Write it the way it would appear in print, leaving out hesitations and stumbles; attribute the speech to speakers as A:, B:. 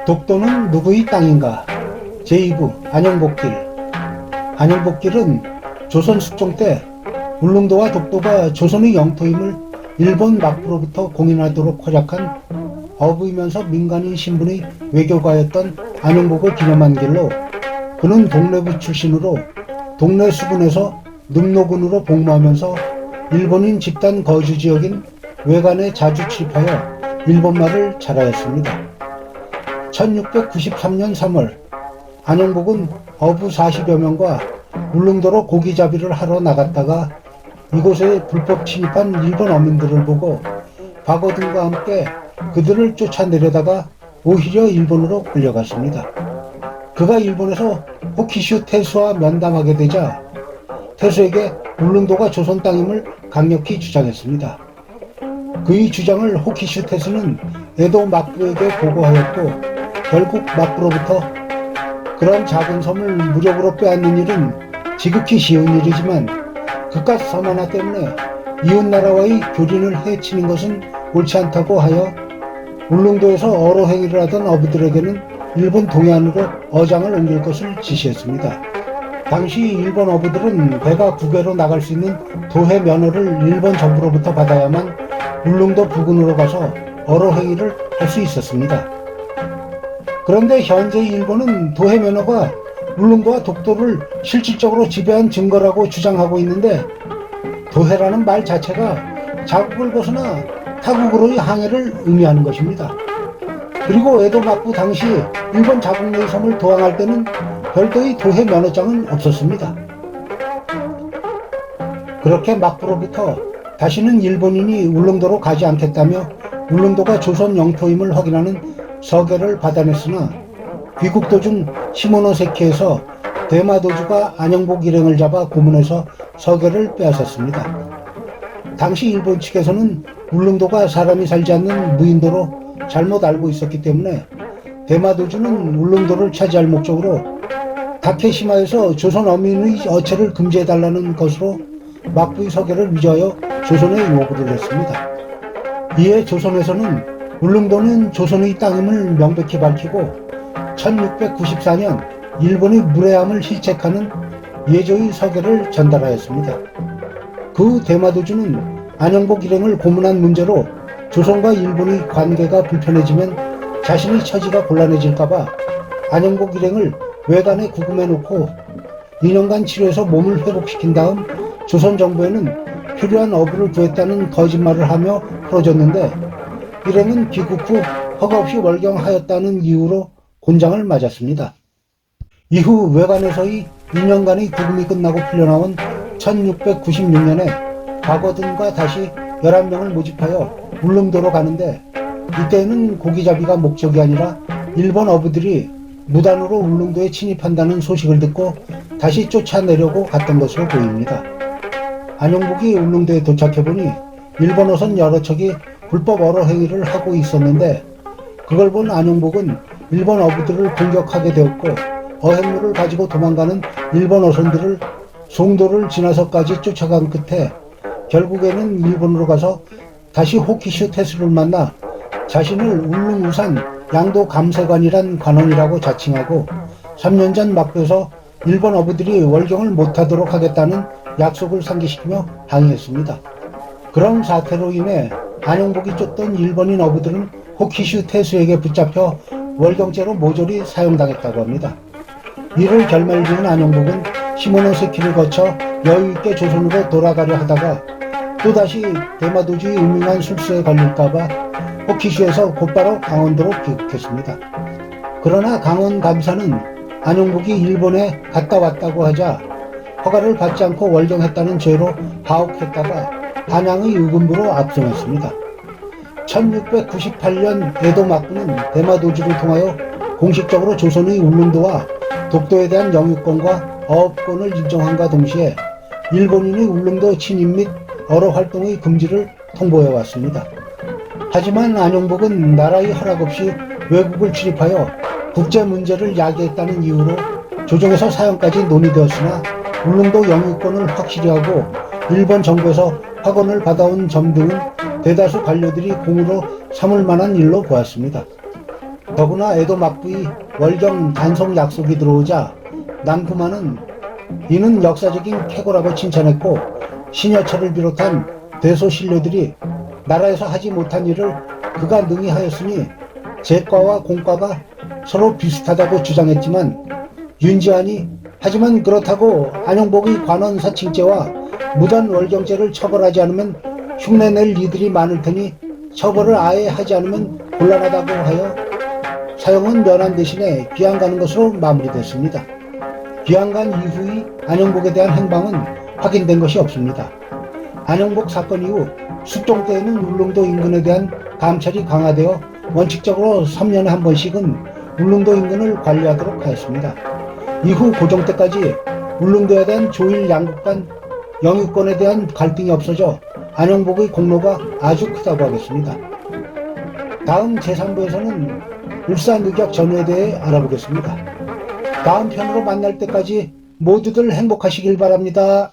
A: 독도는 누구의 땅인가? 제2부 안영복길. 안영복길은 조선 숙종 때 울릉도와 독도가 조선의 영토임을 일본 막부로부터 공인하도록 활약한 어부이면서 민간인 신분의 외교가였던 안영복을 기념한 길로, 그는 동래부 출신으로 동래 수군에서 능로군으로 복무하면서 일본인 집단 거주 지역인 외관에 자주 출입하여 일본말을 잘하였습니다. 1693년 3월 안영복은 어부 40여 명과 울릉도로 고기잡이를 하러 나갔다가 이곳에 불법 침입한 일본 어민들을 보고 박어등과 함께 그들을 쫓아내려다가 오히려 일본으로 끌려갔습니다. 그가 일본에서 호키슈 태수와 면담하게 되자 태수에게 울릉도가 조선 땅임을 강력히 주장했습니다. 그의 주장을 호키슈 태수는 에도 막부에게 보고하였고, 결국 막부로부터 그런 작은 섬을 무력으로 빼앗는 일은 지극히 쉬운 일이지만 그깟 섬 하나 때문에 이웃나라와의 교린을 해치는 것은 옳지 않다고 하여 울릉도에서 어로행위를 하던 어부들에게는 일본 동해안으로 어장을 옮길 것을 지시했습니다. 당시 일본 어부들은 배가 국외로 나갈 수 있는 도해 면허를 일본 정부로부터 받아야만 울릉도 부근으로 가서 어로행위를 할 수 있었습니다. 그런데 현재 일본은 도해 면허가 울릉도와 독도를 실질적으로 지배한 증거라고 주장하고 있는데, 도해라는 말 자체가 자국을 벗어나 타국으로의 항해를 의미하는 것입니다. 그리고 에도 막부 당시 일본 자국 내의 섬을 도항할 때는 별도의 도해 면허장은 없었습니다. 그렇게 막부로부터 다시는 일본인이 울릉도로 가지 않겠다며 울릉도가 조선 영토임을 확인하는 서계를 받아냈으나, 귀국 도중 시모노세키에서 대마도주가 안영복 일행을 잡아 고문해서 서계를 빼앗았습니다. 당시 일본 측에서는 울릉도가 사람이 살지 않는 무인도로 잘못 알고 있었기 때문에 대마도주는 울릉도를 차지할 목적으로 다케시마에서 조선 어민의 어체를 금지해달라는 것으로 막부의 서계를 위조하여 조선에 요구를 했습니다. 이에 조선에서는 울릉도는 조선의 땅임을 명백히 밝히고 1694년 일본의 무례함을 실책하는 예조의 서계를 전달하였습니다. 그 대마도주는 안영복 일행을 고문한 문제로 조선과 일본의 관계가 불편해지면 자신의 처지가 곤란해질까봐 안영복 일행을 외관에 구금해 놓고 2년간 치료해서 몸을 회복시킨 다음 조선 정부에는 필요한 어부를 구했다는 거짓말을 하며 풀어줬는데, 일행은 귀국 후 허가 없이 월경하였다는 이유로 곤장을 맞았습니다. 이후 외관에서의 2년간의 구금이 끝나고 풀려나온 1696년에 박어등과 다시 11명을 모집하여 울릉도로 가는데, 이때는 고기잡이가 목적이 아니라 일본 어부들이 무단으로 울릉도에 침입한다는 소식을 듣고 다시 쫓아내려고 갔던 것으로 보입니다. 안영복이 울릉도에 도착해보니 일본어선 여러 척이 불법 어로행위를 하고 있었는데, 그걸 본 안영복은 일본 어부들을 공격하게 되었고, 어획물을 가지고 도망가는 일본 어선들을 송도를 지나서까지 쫓아간 끝에 결국에는 일본으로 가서 다시 호키슈 태수를 만나 자신을 울릉우산 양도 감세관이란 관원이라고 자칭하고 3년 전 막부에서 일본 어부들이 월경을 못하도록 하겠다는 약속을 상기시키며 항의했습니다. 그런 사태로 인해 안영복이 쫓던 일본인 어부들은 호키슈 태수에게 붙잡혀 월경죄로 모조리 사용당했다고 합니다. 이를 결말지은 안영복은 시모노세키를 거쳐 여유있게 조선으로 돌아가려 하다가 또다시 대마도주의 음흉한 술수에 걸릴까봐 호키슈에서 곧바로 강원도로 귀국했습니다. 그러나 강원 감사는 안영복이 일본에 갔다 왔다고 하자 허가를 받지 않고 월경했다는 죄로 가혹했다가 한양의 의금부로 압송했습니다. 1698년 에도 막부는 대마도주를 통하여 공식적으로 조선의 울릉도와 독도에 대한 영유권과 어업권을 인정함과 동시에 일본인의 울릉도 침입 및 어로 활동의 금지를 통보해 왔습니다. 하지만 안영복은 나라의 허락 없이 외국을 출입하여 국제 문제를 야기했다는 이유로 조정에서 사형까지 논의되었으나 울릉도 영유권을 확실히 하고 일본 정부에서 확언을 받아온 점 등은 대다수 관료들이 공으로 삼을 만한 일로 보았습니다. 더구나 에도 막부의 월경 단속 약속이 들어오자 난구만은 이는 역사적인 쾌거라고 칭찬했고, 신여철을 비롯한 대소신료들이 나라에서 하지 못한 일을 그가 능히 하였으니 제과와 공과가 서로 비슷하다고 주장했지만, 윤지환이 하지만 그렇다고 안용복의 관원 사칭죄와 무단 월경죄를 처벌하지 않으면 흉내낼 이들이 많을 테니 처벌을 아예 하지 않으면 곤란하다고 하여 사형은 면한 대신에 귀양 가는 것으로 마무리됐습니다. 귀양 간 이후의 안용복에 대한 행방은 확인된 것이 없습니다. 안용복 사건 이후 숙종 때에는 울릉도 인근에 대한 감찰이 강화되어 원칙적으로 3년에 한 번씩은 울릉도 인근을 관리하도록 하였습니다. 이후 고종 때까지 울릉도에 대한 조일 양국 간 영유권에 대한 갈등이 없어져 안용복의 공로가 아주 크다고 하겠습니다. 다음 제3부에서는 울산의격 전후에 대해 알아보겠습니다. 다음 편으로 만날 때까지 모두들 행복하시길 바랍니다.